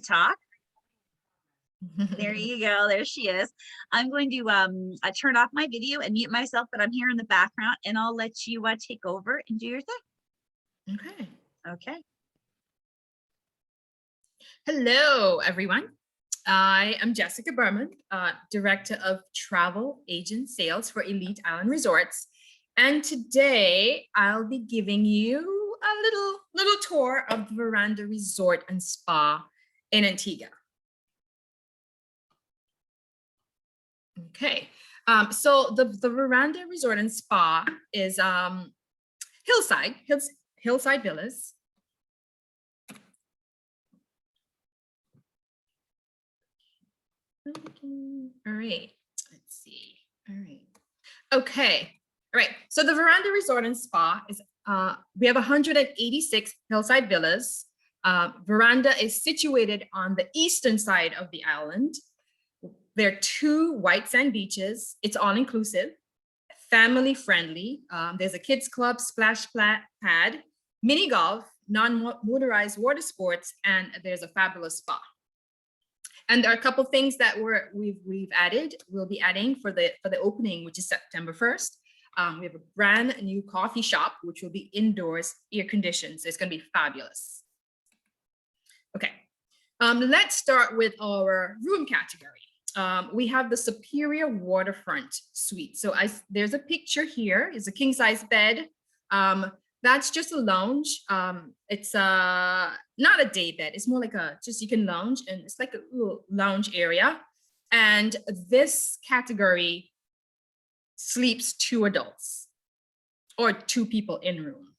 talk. There you go. There she is. I'm going to turn off my video and mute myself, but I'm here in the background and I'll let you take over and do your thing. Okay. Okay. Hello, everyone. I am Jessica Berman, Director of Travel Agent Sales for Elite Island Resorts. And today I'll be giving you a little tour of the Verandah Resort and Spa in Antigua. Okay, so the Verandah Resort and Spa is hillside villas. All right, let's see. All right. Okay. All right. So the Verandah Resort and Spa is, we have 186 hillside villas. Verandah is situated on the eastern side of the island. There are 2 white sand beaches. It's all inclusive, family friendly. There's a kids club, splash pad, mini golf, non-motorized water sports, and there's a fabulous spa. And there are a couple things that we'll be adding for the opening, which is September 1st. We have a brand new coffee shop, which will be indoors, air conditioned. So it's going to be fabulous. Okay, let's start with our room category. We have the Superior Waterfront Suite. So there's a picture here. It's a king size bed. That's just a lounge. It's not a day bed. It's more like you can lounge, and it's like a little lounge area. And this category sleeps 2 adults or 2 people in room.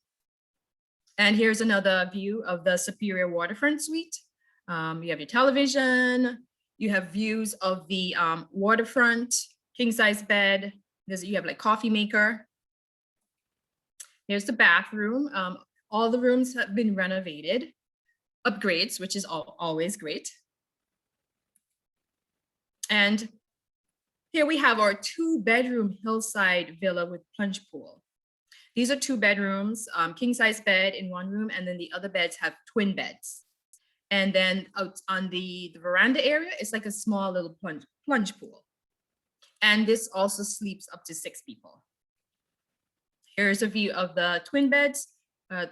And here's another view of the Superior Waterfront Suite. You have your television. You have views of the waterfront, king size bed. You have like coffee maker. Here's the bathroom. All the rooms have been renovated, upgrades, which is always great. And here we have our 2-bedroom hillside villa with plunge pool. These are 2 bedrooms, king size bed in one room, and then the other beds have twin beds. And then out on the veranda area, it's like a small little plunge pool. And this also sleeps up to 6 people. Here's a view of the twin beds at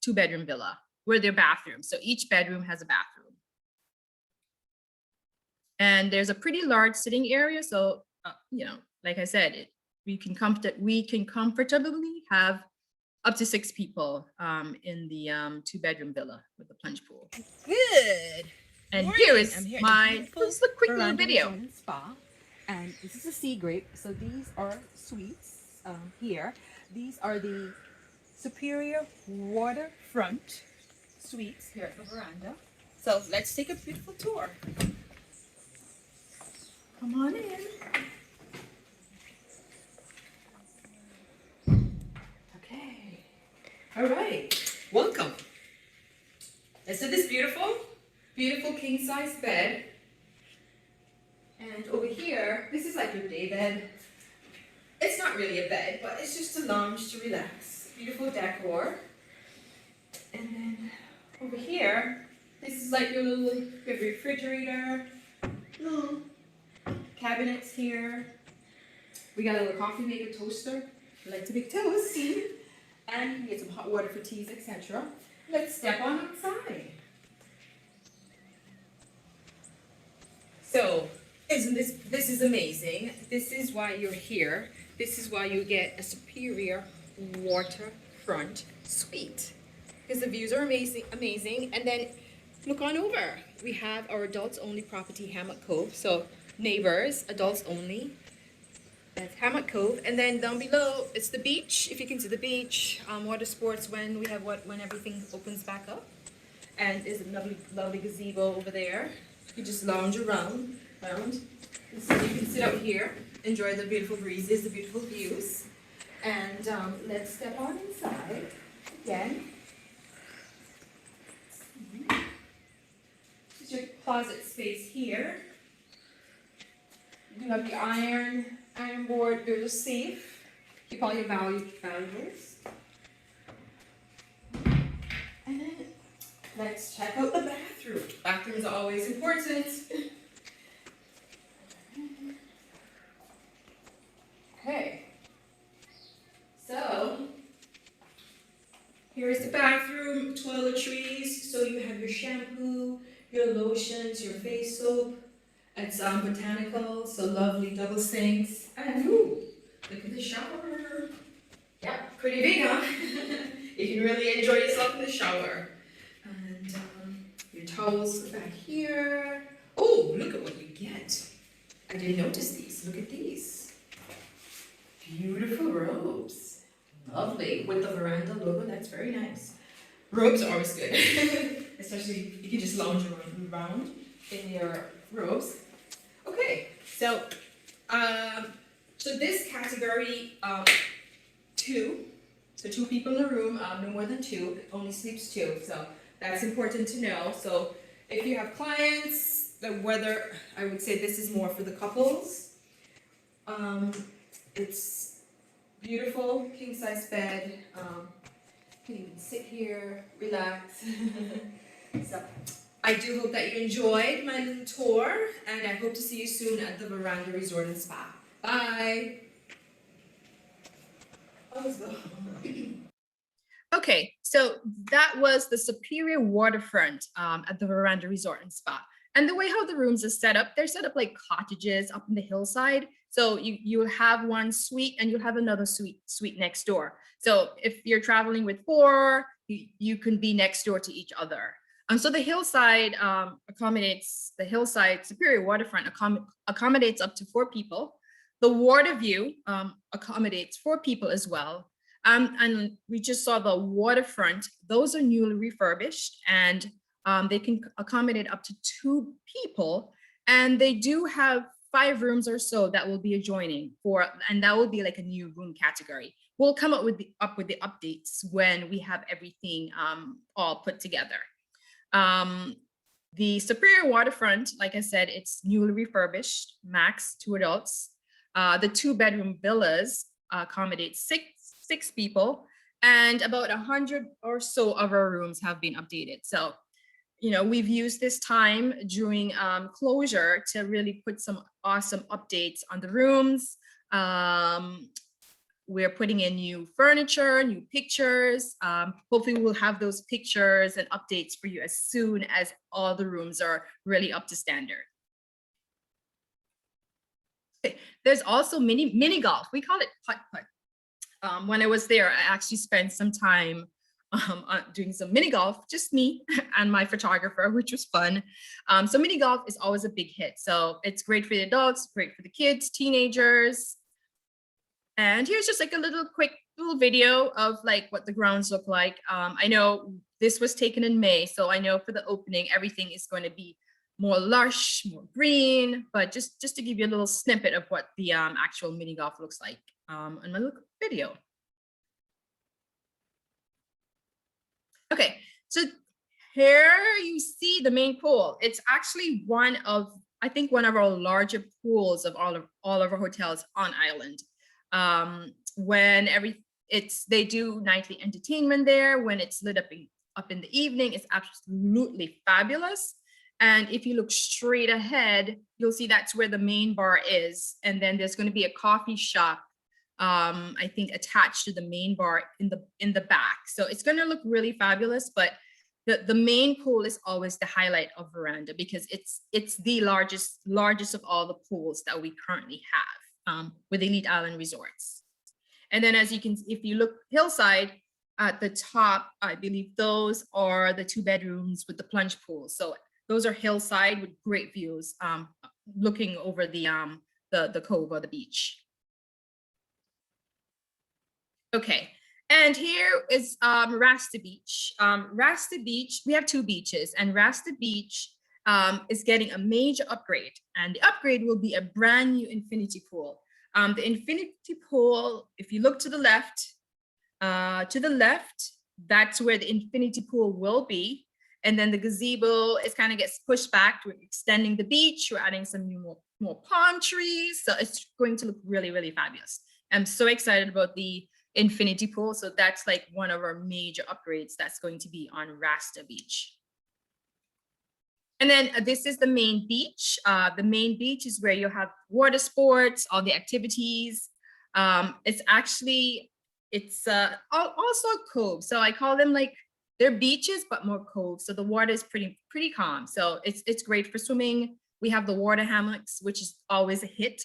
2-bedroom villa with their bathrooms. So each bedroom has a bathroom. And there's a pretty large sitting area. So, like I said, we can comfortably have up to 6 people in the 2-bedroom villa with the plunge pool. Good. And morning. here is This is a quick little video. Spa, and this is a sea grape. So these are suites here. These are the Superior Waterfront Suites here at the Verandah. So let's take a beautiful tour. Come on in. Okay. All right. Welcome. And so this beautiful king size bed. And over here, this is like your day bed. It's not really a bed, but it's just a lounge to relax. Beautiful decor. And then over here, this is like your little refrigerator, little cabinets here. We got a little coffee maker, toaster. I like to make toast. And we get some hot water for teas, etc. Let's step on outside. So, isn't this is amazing. This is why you're here. This is why you get a Superior Waterfront Suite. Because the views are amazing. And then look on over. We have our adults only property, Hammock Cove. So neighbors, adults only. That's Hammock Cove. And then down below, it's the beach. If you can see the beach, water sports when everything opens back up. And there's a lovely gazebo over there. You just lounge around. So you can sit out here, enjoy the beautiful breezes, the beautiful views. And let's step on inside again. This is your closet space here. You have your iron board. There's a safe. Keep all your valuables. And then let's check out the bathroom. bathroom. Bathrooms are always important. Okay. So, here's the bathroom, toiletries. So you have your shampoo, your lotions, your face soap. It's botanical, so lovely double sinks. And ooh, look at the shower. Yeah, pretty big, huh? You can really enjoy yourself in the shower. And your towels are back here. Oh, look at what you get. I didn't notice these. Look at these. Beautiful robes. Lovely. With the Verandah logo, that's very nice. Robes are always good. Especially you can just lounge around in your robes. Okay, so this category, two. So 2 people in a room, no more than 2, only sleeps 2. So that's important to know. So if you have clients, whether I would say this is more for the couples. It's beautiful, king size bed. You can even sit here, relax. So I do hope that you enjoyed my little tour, and I hope to see you soon at the Verandah Resort and Spa. Bye. Okay, so that was the Superior Waterfront at the Verandah Resort and Spa. And the way how the rooms are set up, they're set up like cottages up in the hillside. So you'll have one suite and you'll have another suite next door. So if you're traveling with 4, you can be next door to each other. So the hillside Superior Waterfront accommodates up to 4 people. The water view accommodates 4 people as well. And we just saw the waterfront. Those are newly refurbished, and they can accommodate up to 2 people. And they do have 5 rooms or so that will be adjoining and that will be like a new room category. We'll come up with the updates when we have everything all put together. The Superior Waterfront, like I said, it's newly refurbished, max 2 adults. The 2-bedroom villas accommodate six people, and about 100 or so of our rooms have been updated. So, we've used this time during closure to really put some awesome updates on the rooms. We're putting in new furniture, new pictures. Hopefully we'll have those pictures and updates for you as soon as all the rooms are really up to standard. There's also mini golf. We call it putt-putt. When I was there, I actually spent some time doing some mini golf, just me and my photographer, which was fun. So mini golf is always a big hit. So it's great for the adults, great for the kids, teenagers. And here's just like a quick video of like what the grounds look like. I know this was taken in May, so I know for the opening, everything is going to be more lush, more green, but just to give you a little snippet of what the actual mini golf looks like on my little video. Okay, so here you see the main pool. It's actually one of our larger pools of all of our hotels on island. They do nightly entertainment there. When it's lit up in the evening, it's absolutely fabulous. And if you look straight ahead, you'll see that's where the main bar is. And then there's going to be a coffee shop, I think, attached to the main bar in the back. So it's going to look really fabulous. But the main pool is always the highlight of Verandah because it's the largest of all the pools that we currently have with Elite Island Resorts. And then if you look hillside at the top, I believe those are the 2 bedrooms with the plunge pool. So those are hillside with great views, looking over the cove or the beach. Okay, and here is Rasta Beach. Rasta Beach, we have 2 beaches, and Rasta Beach is getting a major upgrade, and the upgrade will be a brand new infinity pool. The infinity pool, if you look to the left, that's where the infinity pool will be. And then the gazebo gets pushed back. We're extending the beach. We're adding some more palm trees. So it's going to look really, really fabulous. I'm so excited about the infinity pool. So that's like one of our major upgrades that's going to be on Rasta Beach. And then this is the main beach. The main beach is where you have water sports, all the activities. It's actually, it's also a cove. So I call them like, they're beaches, but more coves. So the water is pretty calm. So it's great for swimming. We have the water hammocks, which is always a hit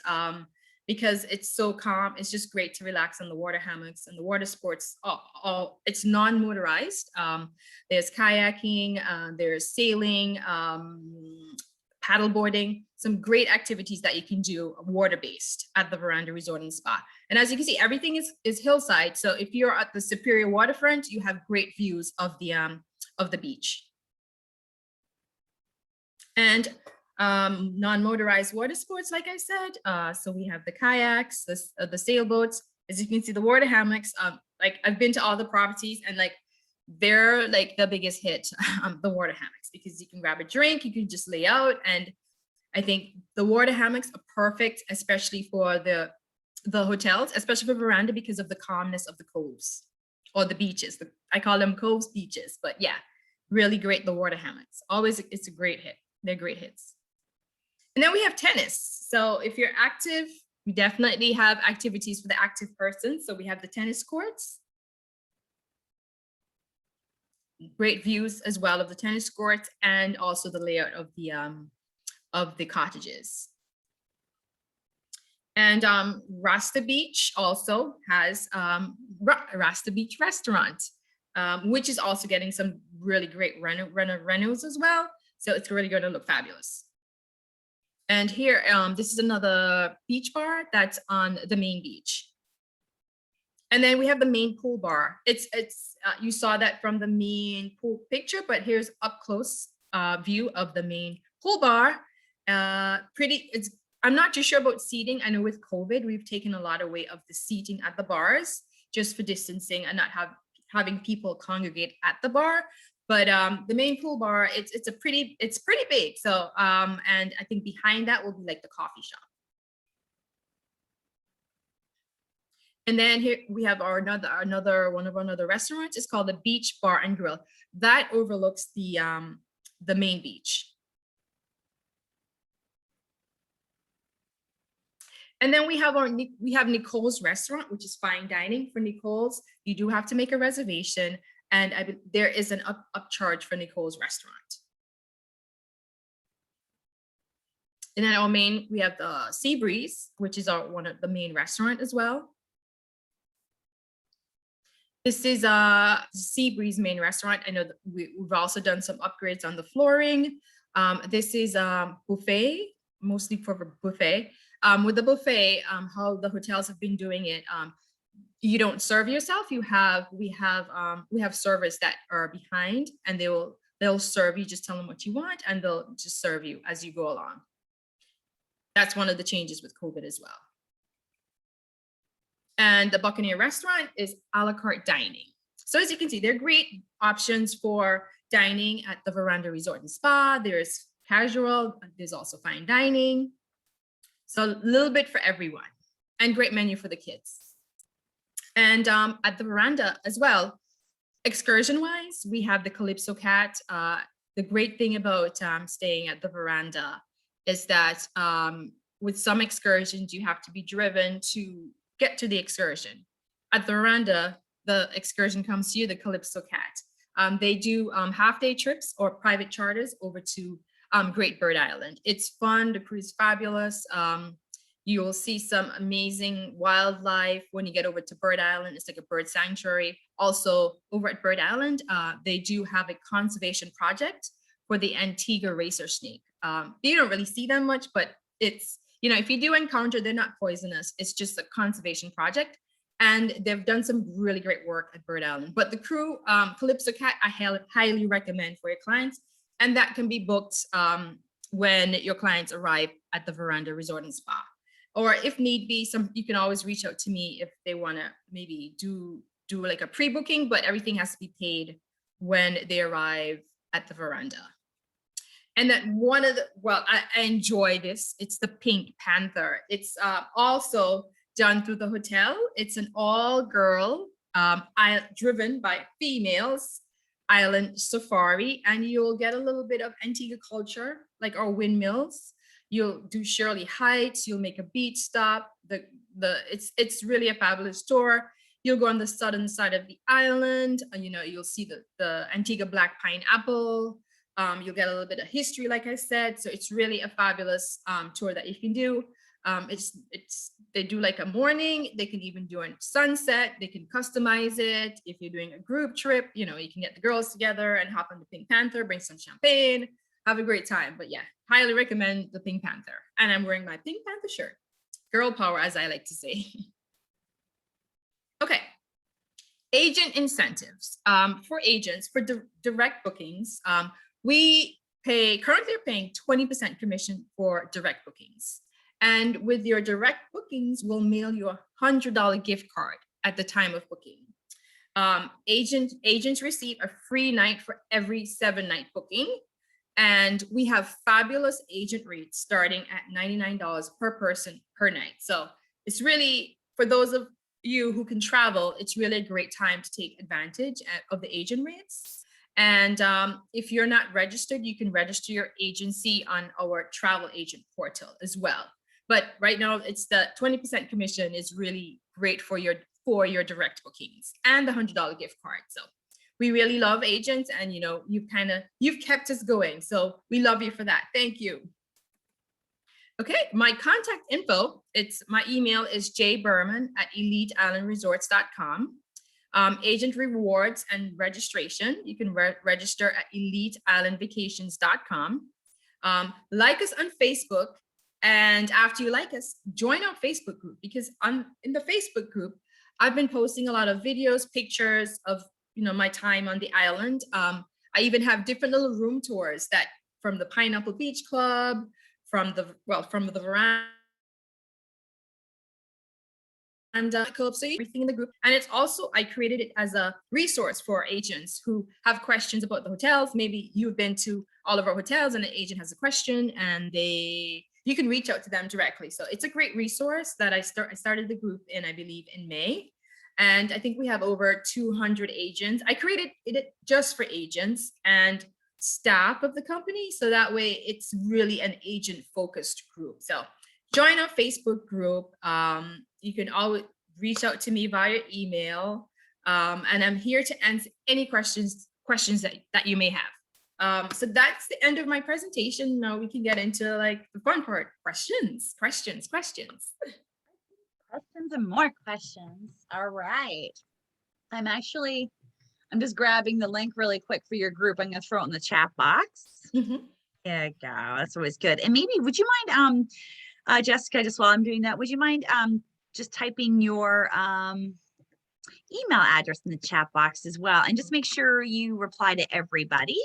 because it's so calm. It's just great to relax on the water hammocks, and the water sports. It's non-motorized. There's kayaking, there's sailing, paddle boarding, some great activities that you can do water-based at the Verandah Resort and Spa. And as you can see, everything is hillside. So if you're at the Superior waterfront, you have great views of the beach. And non-motorized water sports, like I said. So we have the kayaks, the sailboats. As you can see, the water hammocks. Like I've been to all the properties, and like they're like the biggest hit, the water hammocks, because you can grab a drink, you can just lay out. And I think the water hammocks are perfect, especially for the hotels, especially for Verandah, because of the calmness of the coves or the beaches. I call them coves, beaches, but yeah, really great. The water hammocks, always, it's a great hit. They're great hits. And then we have tennis. So if you're active, we definitely have activities for the active person. So we have the tennis courts. Great views as well of the tennis courts, and also the layout of the cottages. And Rasta Beach also has Rasta Beach restaurant, which is also getting some really great renos as well. So it's really going to look fabulous. And here, this is another beach bar that's on the main beach. And then we have the main pool bar. You saw that from the main pool picture, but here's up close view of the main pool bar. I'm not too sure about seating. I know with COVID, we've taken a lot away of the seating at the bars just for distancing and not having people congregate at the bar. But the main pool bar, it's pretty big. So and I think behind that will be like the coffee shop. And then here we have another one of our other restaurants. It's called the Beach Bar and Grill. That overlooks the main beach. And then we have Nicole's restaurant, which is fine dining. For Nicole's, you do have to make a reservation, and there is an upcharge for Nicole's restaurant. And then we have the Sea Breeze, which is one of the main restaurant as well. This is Sea Breeze main restaurant. I know that we've also done some upgrades on the flooring. This is buffet, mostly for buffet. With the buffet, how the hotels have been doing it, you don't serve yourself. We have servers that are behind, and they'll serve you. Just tell them what you want, and they'll just serve you as you go along. That's one of the changes with COVID as well. And the Buccaneer restaurant is a la carte dining. So as you can see, they're great options for dining at the Verandah Resort and Spa. There's casual, there's also fine dining. So a little bit for everyone, and great menu for the kids. And at the Verandah as well, excursion-wise, we have the Calypso Cat. The great thing about staying at the Verandah is that with some excursions, you have to be driven to get to the excursion. At the Verandah, the excursion comes to you, the Calypso Cat. They do half-day trips or private charters over to Great Bird Island. It's fun, the cruise is fabulous. You will see some amazing wildlife when you get over to Bird Island. It's like a bird sanctuary. Also over at Bird Island, they do have a conservation project for the Antigua racer snake. You don't really see them much, but it's, if you do encounter, they're not poisonous. It's just a conservation project. And they've done some really great work at Bird Island. But the crew, Calypso Cat, I highly recommend for your clients. And that can be booked when your clients arrive at the Verandah Resort and Spa. Or if need be, you can always reach out to me if they want to maybe do like a pre-booking, but everything has to be paid when they arrive at the Verandah. And then I enjoy this. It's the Pink Panther. It's also done through the hotel. It's an all-girl, driven by females, island safari, and you'll get a little bit of Antigua culture, like our windmills. You'll do Shirley Heights. You'll make a beach stop. It's really a fabulous tour. You'll go on the southern side of the island. You'll see the Antigua black pineapple. You'll get a little bit of history, like I said. So it's really a fabulous tour that you can do. They do like a morning. They can even do a sunset. They can customize it. If you're doing a group trip, you can get the girls together and hop on the Pink Panther, bring some champagne, have a great time. But yeah, highly recommend the Pink Panther. And I'm wearing my Pink Panther shirt. Girl power, as I like to say. Okay. Agent incentives. For agents, for direct bookings, we currently are paying 20% commission for direct bookings. And with your direct bookings, we'll mail you a $100 gift card at the time of booking. Agents receive a free night for every 7-night booking. And we have fabulous agent rates starting at $99 per person per night. So it's really, for those of you who can travel, it's really a great time to take advantage of the agent rates. And if you're not registered, you can register your agency on our travel agent portal as well. But right now, it's the 20% commission is really great for your direct bookings and the $100 gift card. So we really love agents, and you've kept us going. So we love you for that. Thank you. Okay, my contact info, my email is jberman@eliteislandresorts.com. Agent rewards and registration, you can register at eliteislandvacations.com. Like us on Facebook, and after you like us, join our Facebook group, because in the Facebook group, I've been posting a lot of videos, pictures of my time on the island. I even have different little room tours that from the Pineapple Beach Club, from the Verandah club, so everything in the group. And it's also, I created it as a resource for agents who have questions about the hotels. Maybe you've been to all of our hotels and the agent has a question, and you can reach out to them directly. So it's a great resource that I started the group in, I believe, in May. And I think we have over 200 agents. I created it just for agents and staff of the company, so that way it's really an agent focused group. So join our Facebook group. You can always reach out to me via email, and I'm here to answer any questions that you may have. So that's the end of my presentation. Now we can get into like the fun part: questions. Questions and more questions. All right. I'm just grabbing the link really quick for your group. I'm going to throw it in the chat box. Mm-hmm. There you go. That's always good. And maybe, would you mind, Jessica, just while I'm doing that, would you mind just typing your email address in the chat box as well? And just make sure you reply to everybody.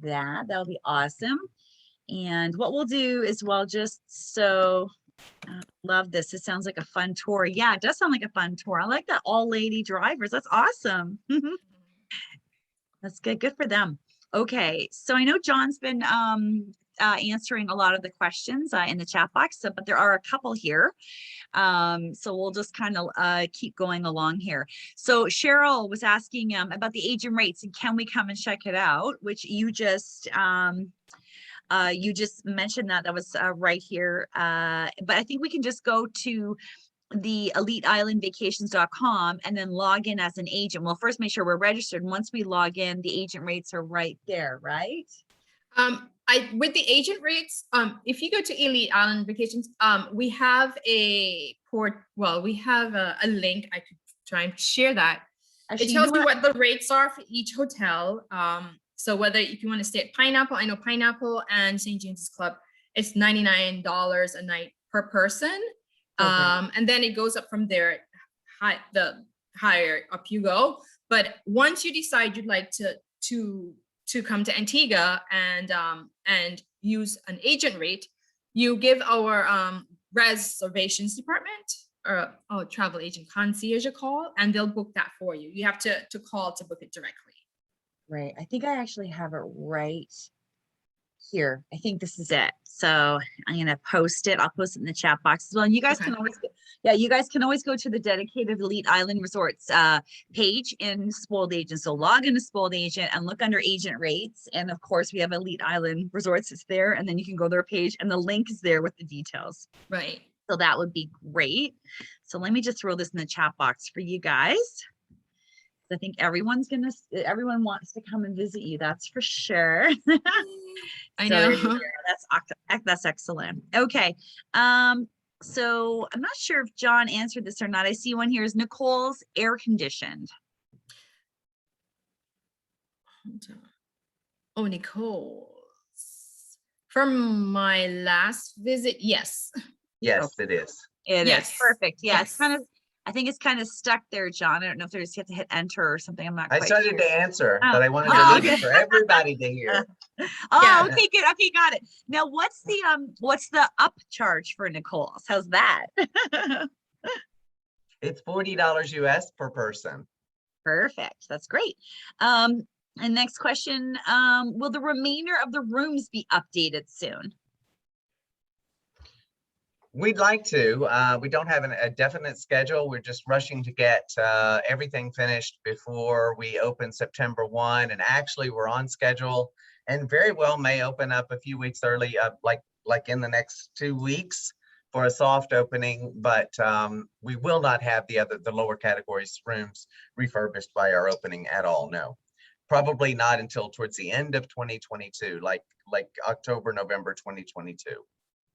That'll be awesome. And what we'll do is love this. It sounds like a fun tour. Yeah, it does sound like a fun tour. I like that all lady drivers. That's awesome. That's good. Good for them. Okay. So I know John's been answering a lot of the questions in the chat box, but there are a couple here. So we'll just kind of keep going along here. So Cheryl was asking about the agent rates and can we come and check it out, which you just mentioned that was right here. But I think we can just go to the eliteislandvacations.com and then log in as an agent. We'll first make sure we're registered. And once we log in, the agent rates are right there, right? With the agent rates, if you go to Elite Island Vacations, we have a link. I could try and share that. Actually, it tells you what the rates are for each hotel. So whether if you want to stay at Pineapple, I know Pineapple and St. James's Club, it's $99 a night per person. Okay. And then it goes up from there, the higher up you go. But once you decide you'd like to come to Antigua and use an agent rate, you give our reservations department or travel agent concierge a call, and they'll book that for you. You have to call to book it directly. Right. I think I actually have it right here. I think this is it. So I'm going to post it. I'll post it in the chat box as well. And you guys Okay. can always, you guys can always go to the dedicated Elite Island Resorts page in Spoiled Agent. So log into Spoiled Agent and look under agent rates. And of course, we have Elite Island Resorts. It's there. And then you can go to their page and the link is there with the details. Right. So that would be great. So let me just throw this in the chat box for you guys. I think everyone wants to come and visit you. That's for sure. I So there know. you go. That's excellent. Okay. So I'm not sure if John answered this or not. I see one here is Nicole's air conditioned. Oh, Nicole. From my last visit, yes. Yes, it is. It is Yes. perfect. Yeah, it's Yes. kind of, I think it's kind of stuck there, John. I don't know if there's, you have to hit enter or something. I'm not I quite started sure. to answer, Oh. but I wanted Oh, to leave okay. it for everybody to hear. Oh, Yeah. okay, good. Okay, got it. Now what's the upcharge for Nicole's? How's that? It's $40 US per person. Perfect. That's great. And next question, will the remainder of the rooms be updated soon? We'd like to. We don't have a definite schedule. We're just rushing to get everything finished before we open September 1. And actually, we're on schedule and very well may open up a few weeks early, like in the next 2 weeks for a soft opening. But we will not have the lower categories rooms refurbished by our opening at all. No, probably not until towards the end of 2022, like October, November 2022.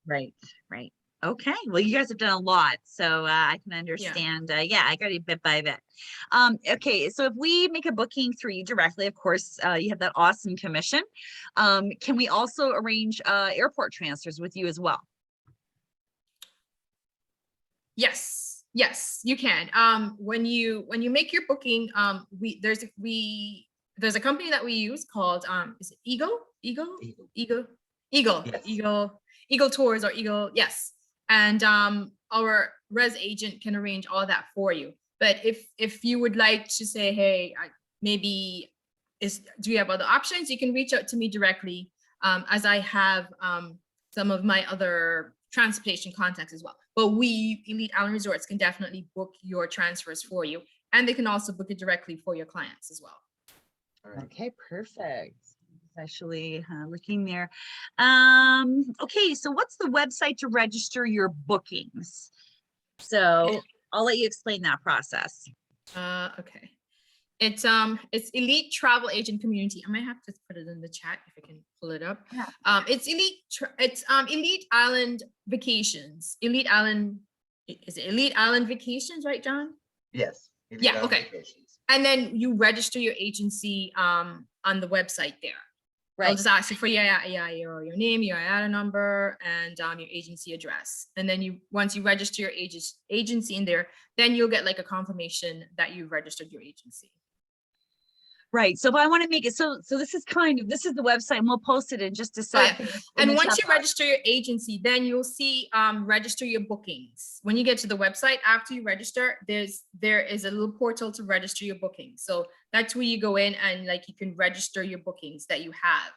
Right, right. Okay, well, you guys have done a lot, so I can understand. Yeah, I got it bit by bit. Okay, so if we make a booking through you directly, of course, you have that awesome commission. Can we also arrange airport transfers with you as well? Yes, you can. When you make your booking, there's a company that we use called is it Eagle Tours or Eagle, yes. And our res agent can arrange all that for you. But if you would like to say, hey, do you have other options? You can reach out to me directly, as I have some of my other transportation contacts as well. But we, Elite Island Resorts, can definitely book your transfers for you. And they can also book it directly for your clients as well. Okay, perfect. Actually looking there. Okay, so what's the website to register your bookings? So I'll let you explain that process. Okay. It's Elite Travel Agent Community. I might have to put it in the chat if I can pull it up. Yeah. It's Elite Island Vacations. Elite Island, is it Elite Island Vacations, right, John? Yes. Yeah, okay. And then you register your agency on the website there. Right. I'll just ask you for your name, your IATA number, and your agency address. And then once you register your agency in there, then you'll get like a confirmation that you registered your agency. Right. So if I want to make it, so this is the website, and we'll post it in just a Oh, yeah. sec. And once you register your agency, then you'll see register your bookings. When you get to the website, after you register, there is a little portal to register your bookings. So that's where you go in and like you can register your bookings that you have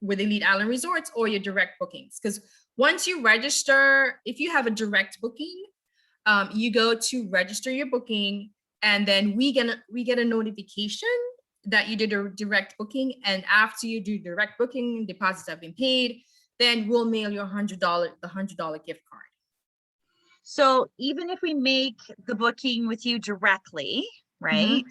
with Elite Island Resorts or your direct bookings. Because once you register, if you have a direct booking, you go to register your booking, and then we get a notification that you did a direct booking. And after you do direct booking, deposits have been paid, then we'll mail you the $100 gift card. So even if we make the booking with you directly, right?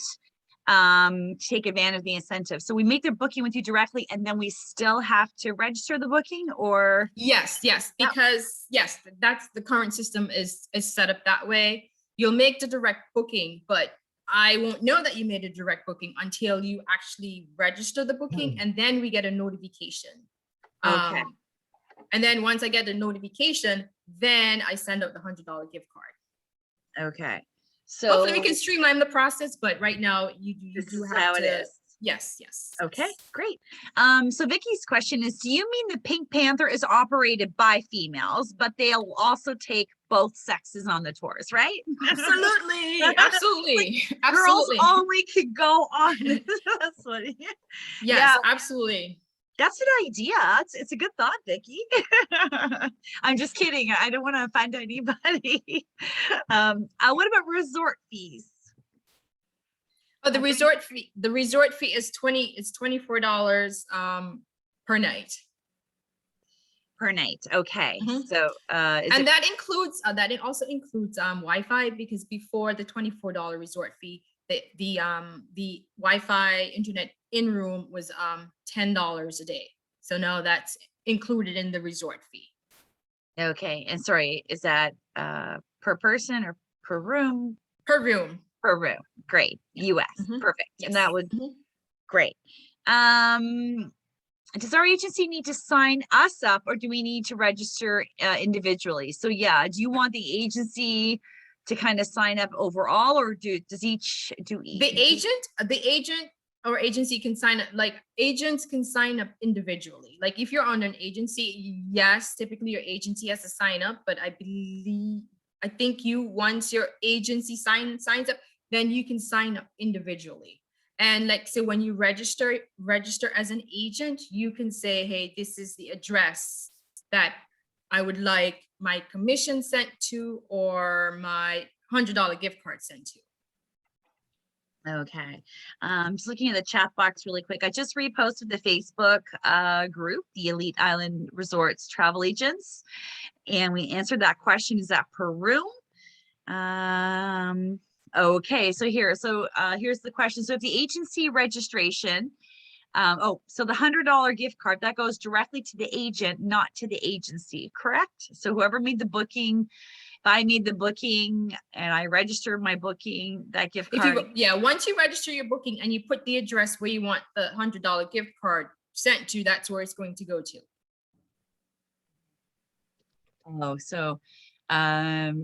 Take advantage of the incentive. So we make the booking with you directly, and then we still have to register the booking, or? Yes, because yes, that's the current system is set up that way. You'll make the direct booking, but I won't know that you made a direct booking until you actually register the booking, and then we get a notification. Okay. And then once I get the notification, then I send out the $100 gift card. Okay. So Hopefully we can streamline the process, but right now you this do is have how to. it is. Yes. Okay, great. So Vicky's question is, do you mean the Pink Panther is operated by females, but they'll also take both sexes on the tours, right? Absolutely. Girls only could go on this. That's funny. Yes, absolutely. That's an idea. It's a good thought, Vicky. I'm just kidding. I don't want to offend anybody. What about resort fees? Oh, the resort fee is $24 per night. Per night. Okay. Mhm. So is And it that includes that it also includes Wi-Fi, because before the $24 resort fee, the Wi-Fi internet in room was $10 a day. So now that's included in the resort fee. okay? And sorry, is that per person or per room? Per room. Per room. Great. US. Mhm. Perfect. Yes. And that would Mhm. great. Does our agency need to sign us up, or do we need to register individually? So yeah, do you want the agency to kind of sign up overall, or does each do The agent or agency can sign up, like agents can sign up individually. Like if you're on an agency, yes, typically your agency has to sign up, but I think once your agency signs up, then you can sign up individually. And like, so when you register as an agent, you can say, hey, this is the address that I would like my commission sent to, or my $100 gift card sent to. Okay. Just looking at the chat box really quick. I just reposted the Facebook group, the Elite Island Resorts Travel Agents, and we answered that question. Is that per room? Okay, so here's the question. So if the agency registration, so the $100 gift card, that goes directly to the agent, not to the agency, correct? So whoever made the booking, if I made the booking and I registered my booking, that gift card. Once you register your booking and you put the address where you want the $100 gift card sent to, that's where it's going to go to. Oh, so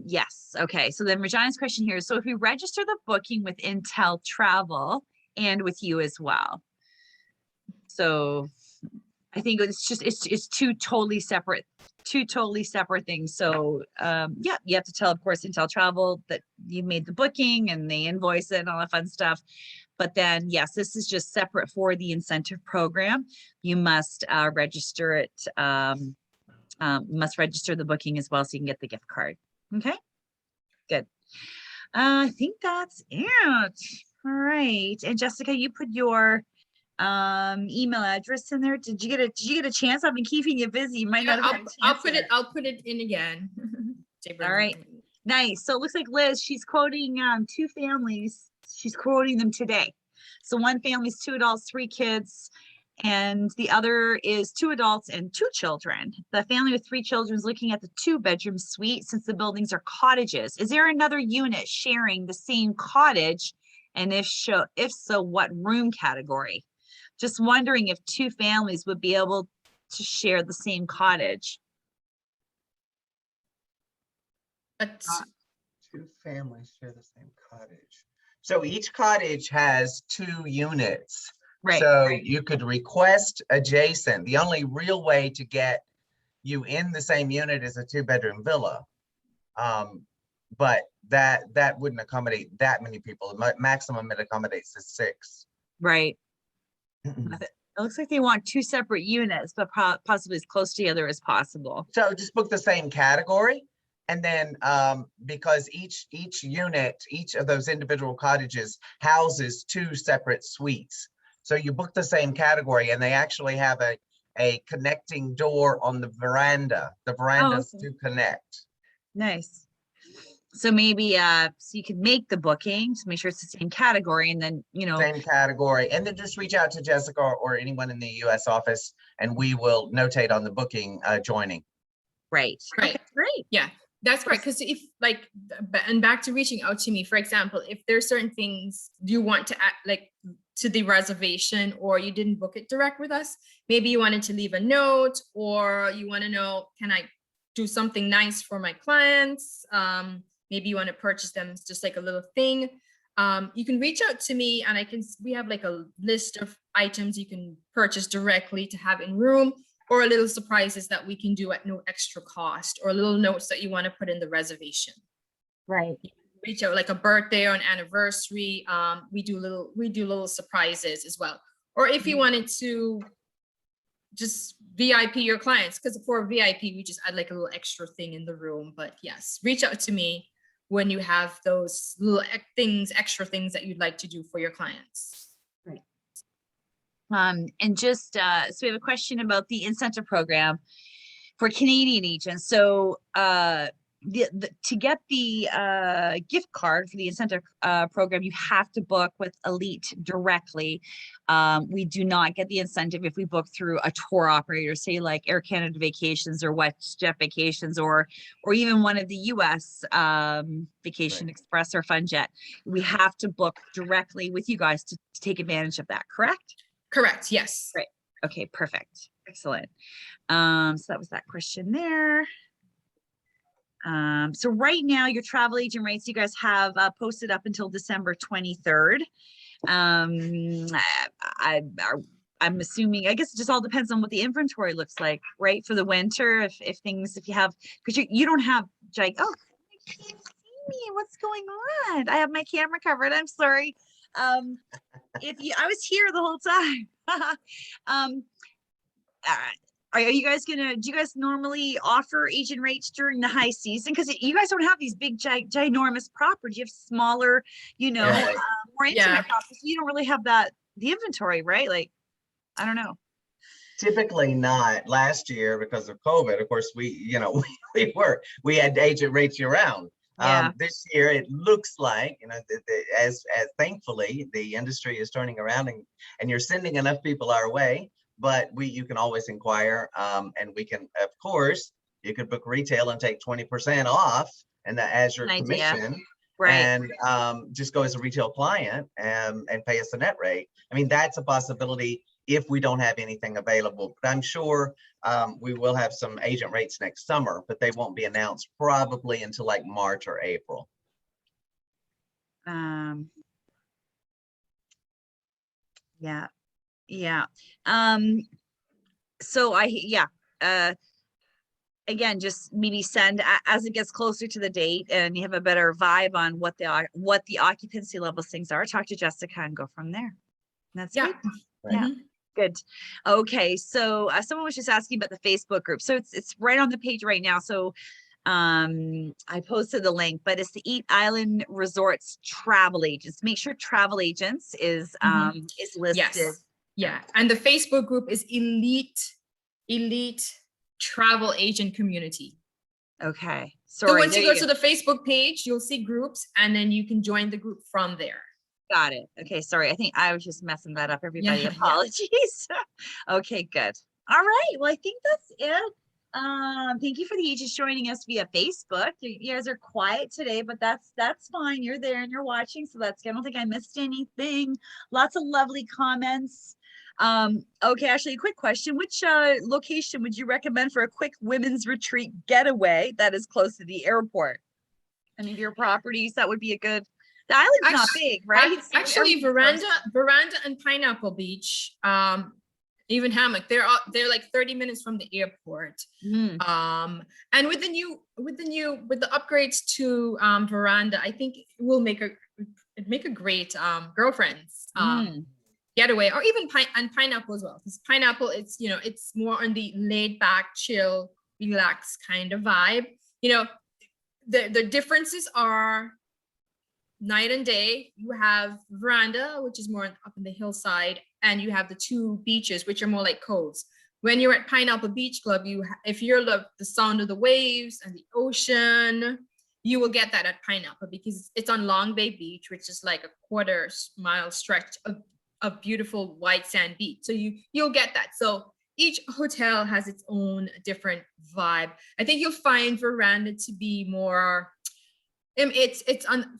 yes. Okay. So then Regina's question here is, so if we register the booking with Intel Travel and with you as well. So I think it's two totally separate things. So yeah, you have to tell, of course, Intel Travel that you made the booking and they invoice it and all that fun stuff. But then yes, this is just separate for the incentive program. You must register it. Must register the booking as well so you can get the gift card. Okay, good. I think that's it. All right. And Jessica, you put your email address in there. Did you get a chance? I've been keeping you busy. You might not have had a chance I'll put it in again. All right. Nice. So it looks like Liz, she's quoting two families. She's quoting them today. So one family is 2 adults, 3 kids, and the other is 2 adults and 2 children. The family with 3 children is looking at the 2-bedroom suite since the buildings are cottages. Is there another unit sharing the same cottage? And if so, what room category? Just wondering if 2 families would be able to share the same cottage. But 2 families share the same cottage. So each cottage has 2 units. Right. So you could request adjacent. The only real way to get you in the same unit is a 2-bedroom villa. But that wouldn't accommodate that many people. The maximum it accommodates is 6. Right. It looks like they want 2 separate units, but possibly as close together as possible. So just book the same category. And then because each unit, each of those individual cottages houses 2 separate suites. So you book the same category and they actually have a connecting door on the veranda. The verandas okay. to connect. Nice. So maybe so you could make the booking to make sure it's the same category, and then Same category, and then just reach out to Jessica or anyone in the US office and we will notate on the booking joining. Right. Okay, great. Yeah, that's great. Because if and back to reaching out to me, for example, if there's certain things you want to add, like to the reservation, or you didn't book it direct with us, maybe you wanted to leave a note, or you want to know, can I do something nice for my clients? Maybe you want to purchase them just like a little thing. You can reach out to me and we have like a list of items you can purchase directly to have in room, or little surprises that we can do at no extra cost, or little notes that you want to put in the reservation. Right. Reach out, like a birthday or an anniversary. We do little surprises as well. Or if you wanted to just VIP your clients, because for VIP, we just add like a little extra thing in the room. But yes, reach out to me when you have those little extra things that you'd like to do for your clients. And just so we have a question about the incentive program for Canadian agents. So to get the gift card for the incentive program, you have to book with Elite directly. We do not get the incentive if we book through a tour operator, say like Air Canada Vacations or WestJet Vacations, or even one of the US Vacation Express or FunJet. We have to book directly with you guys to take advantage of that, correct? Correct, yes. Great. Okay, perfect. Excellent. So that was that question there. So right now your travel agent rates you guys have posted up until December 23rd. I'm assuming, I guess it just all depends on what the inventory looks like, right? For the winter, if you have, because you don't have I can't see me. What's going on? I have my camera covered. I'm sorry. I was here the whole time. Do you guys normally offer agent rates during the high season? Because you guys don't have these big ginormous properties. You have smaller, more intimate properties. You don't really have the inventory, right? Like, I don't know. Typically not. Last year, because of COVID, of course, we had agent rates year round. Yeah. This year, it looks like, as thankfully the industry is turning around and you're sending enough people our way, but you can always inquire, and we can, of course, you could book retail and take 20% off and as your commission, right? And just go as a retail client and pay us the net rate. I mean, that's a possibility if we don't have anything available, but I'm sure we will have some agent rates next summer, but they won't be announced probably until like March or April. Yeah. So again, just maybe send as it gets closer to the date and you have a better vibe on what the occupancy levels things are. Talk to Jessica and go from there. That's good. Right. Yeah. Good. Okay. So someone was just asking about the Facebook group. So it's right on the page right now. So I posted the link, but it's the Eat Island Resorts Travel Agents. Make sure Travel Agents is listed. Yes. Yeah. And the Facebook group is Elite Travel Agent Community. Okay. So once you go to the Facebook page, you'll see groups and then you can join the group from there. Got it. Okay. Sorry. I think I was just messing that up. Everybody, apologies. Okay, good. All right. Well, I think that's it. Thank you for the agents joining us via Facebook. You guys are quiet today, but that's fine. You're there and you're watching. So I don't think I missed anything. Lots of lovely comments. Okay, Ashley, a quick question. Which location would you recommend for a quick women's retreat getaway that is close to the airport? Any of your properties that would be a good. The island's not big, right? Actually, Verandah and Pineapple Beach, even Hammock, they're like 30 minutes from the airport. And with the upgrades to Verandah, I think it will make a great girlfriends getaway, or even Pineapple as well. Because Pineapple, it's more on the laid back, chill, relaxed kind of vibe. The differences are night and day. You have Verandah, which is more up in the hillside, and you have the two beaches, which are more like coves. When you're at Pineapple Beach Club, if you're the sound of the waves and the ocean, you will get that at Pineapple because it's on Long Bay Beach, which is like a quarter-mile stretch of beautiful white sand beach. So you'll get that. So each hotel has its own different vibe. I think you'll find Verandah to be more. It's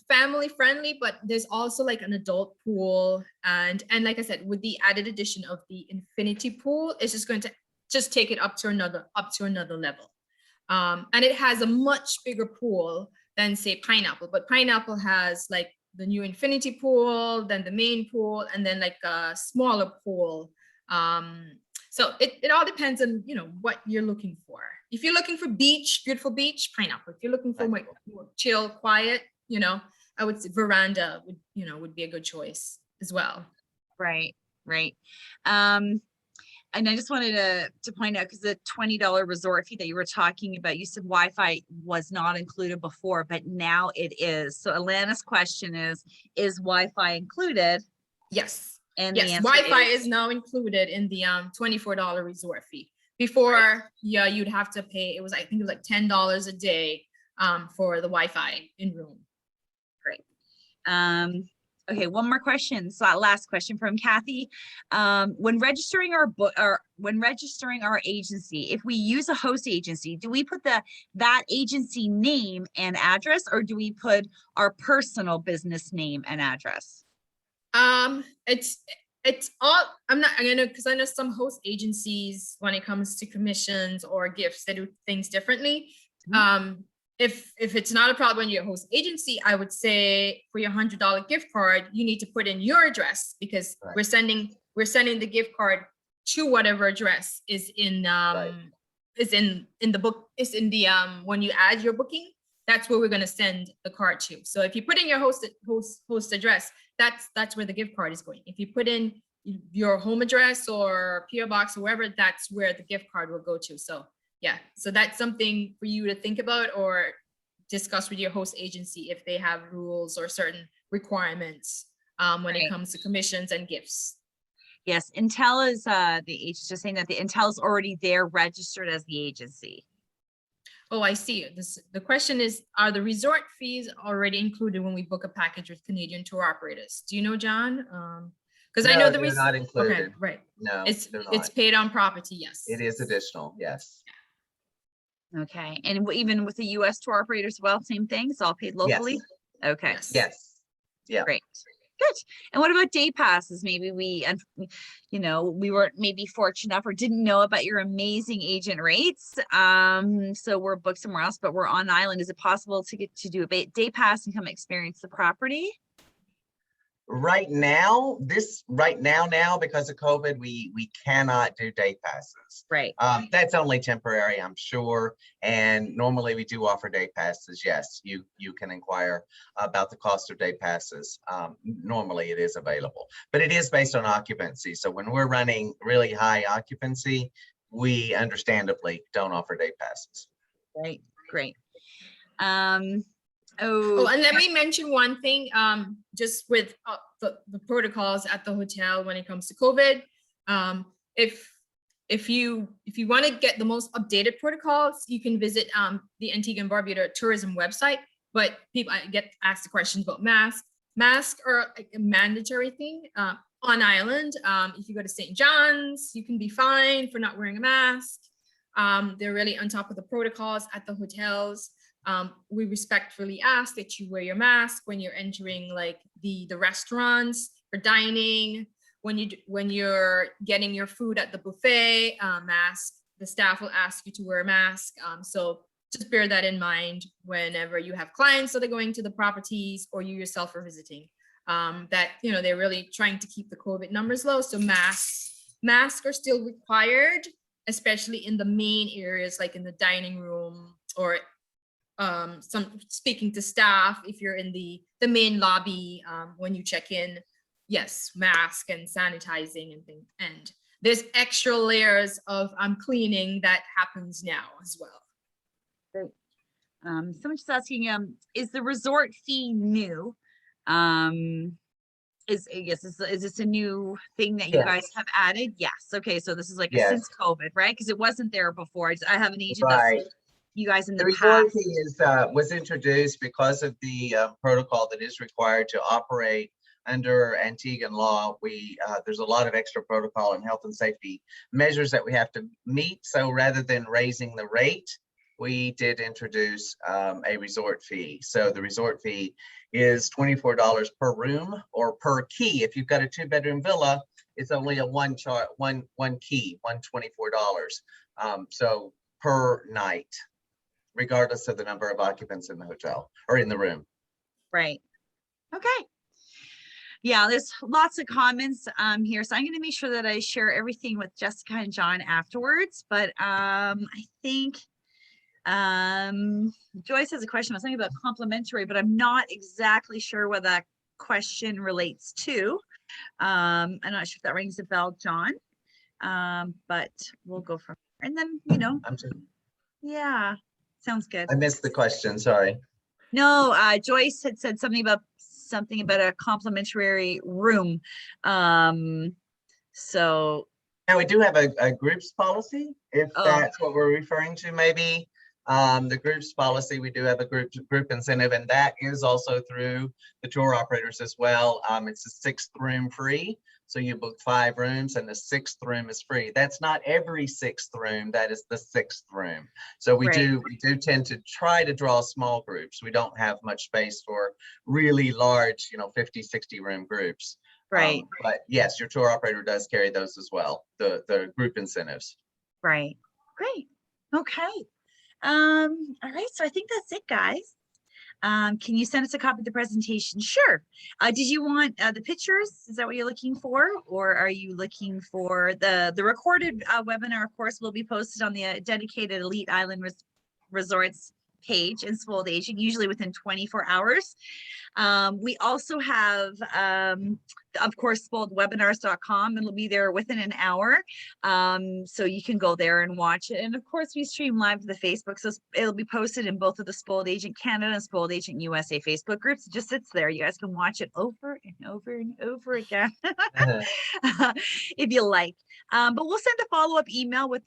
family friendly, but there's also like an adult pool, and like I said, with the added addition of the infinity pool, it's just going to take it up to another level. And it has a much bigger pool than say Pineapple, but Pineapple has like the new infinity pool, then the main pool, and then like a smaller pool. So it all depends on what you're looking for. If you're looking for beautiful beach, Pineapple. If you're looking for more chill, quiet, I would say Verandah would be a good choice as well. Right. And I just wanted to point out, because the $20 resort fee that you were talking about, you said Wi-Fi was not included before, but now it is. So Alana's question is Wi-Fi included? Yes. And the Yes, answer Wi-Fi is now included in the $24 resort fee. Before, yeah, you'd have to pay, it was, I think it was like $10 a day for the Wi-Fi in room. Great. Okay, one more question. So last question from Kathy. When registering our agency, if we use a host agency, do we put that agency name and address, or do we put our personal business name and address? It's all, I'm gonna, because I know some host agencies, when it comes to commissions or gifts, they do things differently. If it's not a problem in your host agency, I would say for your $100 gift card, you need to put in your address, because Right. we're sending the gift card to whatever address is in is in the book, is in the when you add your booking, that's where we're going to send the card to. So if you put in your host address, that's where the gift card is going. If you put in your home address or PO box or wherever, that's where the gift card will go to. So yeah, so that's something for you to think about or discuss with your host agency if they have rules or certain requirements when it comes to commissions and gifts. Yes, Intel is the agent, just saying that the Intel is already there, registered as the agency. Oh, I see. The question is, are the resort fees already included when we book a package with Canadian tour operators? Do you know, John? Because I know they're not included. Okay, right. No, It's they're not. it's paid on property. Yes. It is additional. Yes. Okay, and even with the US tour operators, as well, same thing, it's all paid locally? Okay, Yes. Yes. Yeah. great, good. And what about day passes? Maybe we weren't maybe fortunate enough or didn't know about your amazing agent rates. So we're booked somewhere else, but we're on island. Is it possible to get to do a day pass and come experience the property? Right now, because of COVID, we cannot do day passes. Right. That's only temporary, I'm sure. And normally we do offer day passes. Yes, you can inquire about the cost of day passes. Normally it is available, but it is based on occupancy. So when we're running really high occupancy, we understandably don't offer day passes. Right, great. Oh, and let me mention one thing, just with the protocols at the hotel when it comes to COVID. If you want to get the most updated protocols, you can visit the Antigua and Barbuda tourism website. But people, I get asked the questions about masks. Masks are like a mandatory thing on island. If you go to St. John's, you can be fined for not wearing a mask. They're really on top of the protocols at the hotels. We respectfully ask that you wear your mask when you're entering like the restaurants for dining, when you're getting your food at the buffet, mask. The staff will ask you to wear a mask. So just bear that in mind whenever you have clients that are going to the properties or you yourself are visiting. That they're really trying to keep the COVID numbers low. So masks are still required, especially in the main areas like in the dining room or speaking to staff if you're in the main lobby when you check in. Yes, mask and sanitizing and things. And there's extra layers of cleaning that happens now as well. Great. Someone's just asking, is the resort fee new? Is this a new thing that you guys have added? Yes. Okay, so this is like Yes. since COVID, right? Because it wasn't there before. I have an agent Right. that's you guys in the resort past. fee was introduced because of the protocol that is required to operate under Antiguan law. There's a lot of extra protocol and health and safety measures that we have to meet. So rather than raising the rate, we did introduce a resort fee. So the resort fee is $24 per room or per key. If you've got a 2-bedroom villa, it's only a one key, $124. So per night, regardless of the number of occupants in the hotel or in the room. Right. Okay. Yeah, there's lots of comments here. So I'm going to make sure that I share everything with Jessica and John afterwards. But I think Joyce has a question about something about complimentary, but I'm not exactly sure what that question relates to. I'm not sure if that rings a bell, John. But we'll go from there. And then, you know, I'm sorry. yeah, sounds good. I missed the question, sorry. No, Joyce had said something about a complimentary room. So, Now, we do have a groups policy, if Oh. that's what we're referring to, maybe. The groups policy, we do have a group incentive, and that is also through the tour operators as well. It's a 6th room free. So you book 5 rooms and the 6th room is free. That's not every 6th room, that is the 6th room. So we Right. do tend to try to draw small groups. We don't have much space for really large, 50, 60 room groups. right, But yes, your tour operator does carry those as well, the group incentives. right. Great. Okay. All right. So I think that's it, guys. Can you send us a copy of the presentation? Sure. Did you want the pictures? Is that what you're looking for? Or are you looking for the recorded webinar, of course, will be posted on the dedicated Elite Island Resorts page in Spoiled Aging, usually within 24 hours. We also have, of course, spoiledwebinars.com, and it'll be there within an hour. So you can go there and watch it. And of course, we stream live to the Facebook. So it'll be posted in both of the Spoiled Agent Canada and Spoiled Agent USA Facebook groups. It just sits there. You guys can watch it over and over and over again if you like. But we'll send a follow-up email with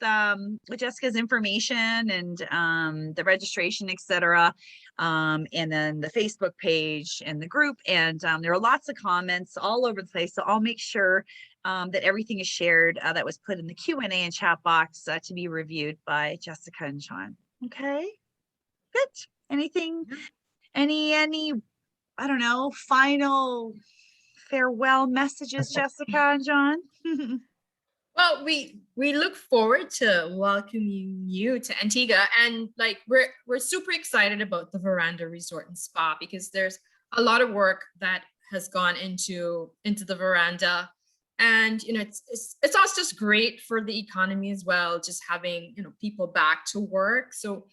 Jessica's information and the registration, etc. And then the Facebook page and the group. And there are lots of comments all over the place. So I'll make sure that everything is shared that was put in the Q&A and chat box to be reviewed by Jessica and Sean. Okay, good. Anything, any, I don't know, final farewell messages, Jessica and John? Well, we look forward to welcoming you to Antigua, and like we're super excited about the Verandah Resort and Spa because there's a lot of work that has gone into the Verandah, and it's also just great for the economy as well, just having people back to work. So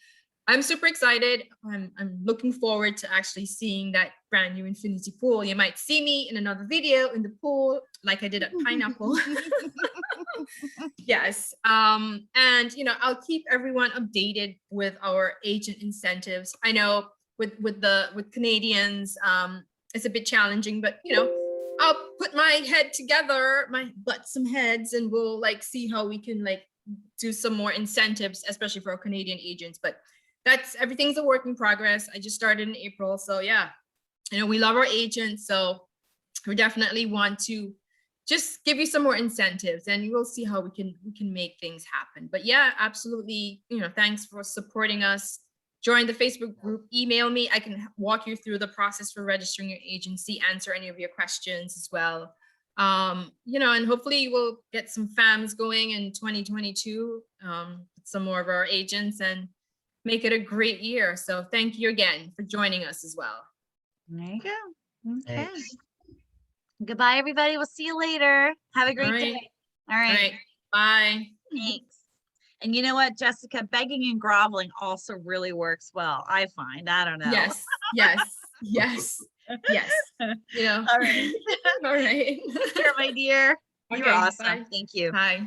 I'm super excited. I'm looking forward to actually seeing that brand new infinity pool. You might see me in another video in the pool like I did at Pineapple. Yes. And I'll keep everyone updated with our agent incentives. I know with Canadians, it's a bit challenging, but I'll put my head together, my butt some heads, and we'll see how we can do some more incentives, especially for our Canadian agents. But everything's a work in progress. I just started in April. So yeah, we love our agents. So we definitely want to just give you some more incentives, and you will see how we can make things happen. But yeah, absolutely. Thanks for supporting us. Join the Facebook group, email me. I can walk you through the process for registering your agency, answer any of your questions as well. And hopefully we'll get some FAMs going in 2022, some more of our agents, and make it a great year. So thank you again for joining us as well. There you go. Okay. Thanks. Goodbye, everybody. We'll see you later. Have a great day. All All right. right. Bye. Thanks. And you know what, Jessica, begging and groveling also really works well, I find. I don't know. Yes. Yes. Yes. Yes. All right. All right. Sure, my dear. You're Okay, awesome. bye. Thank you. Bye.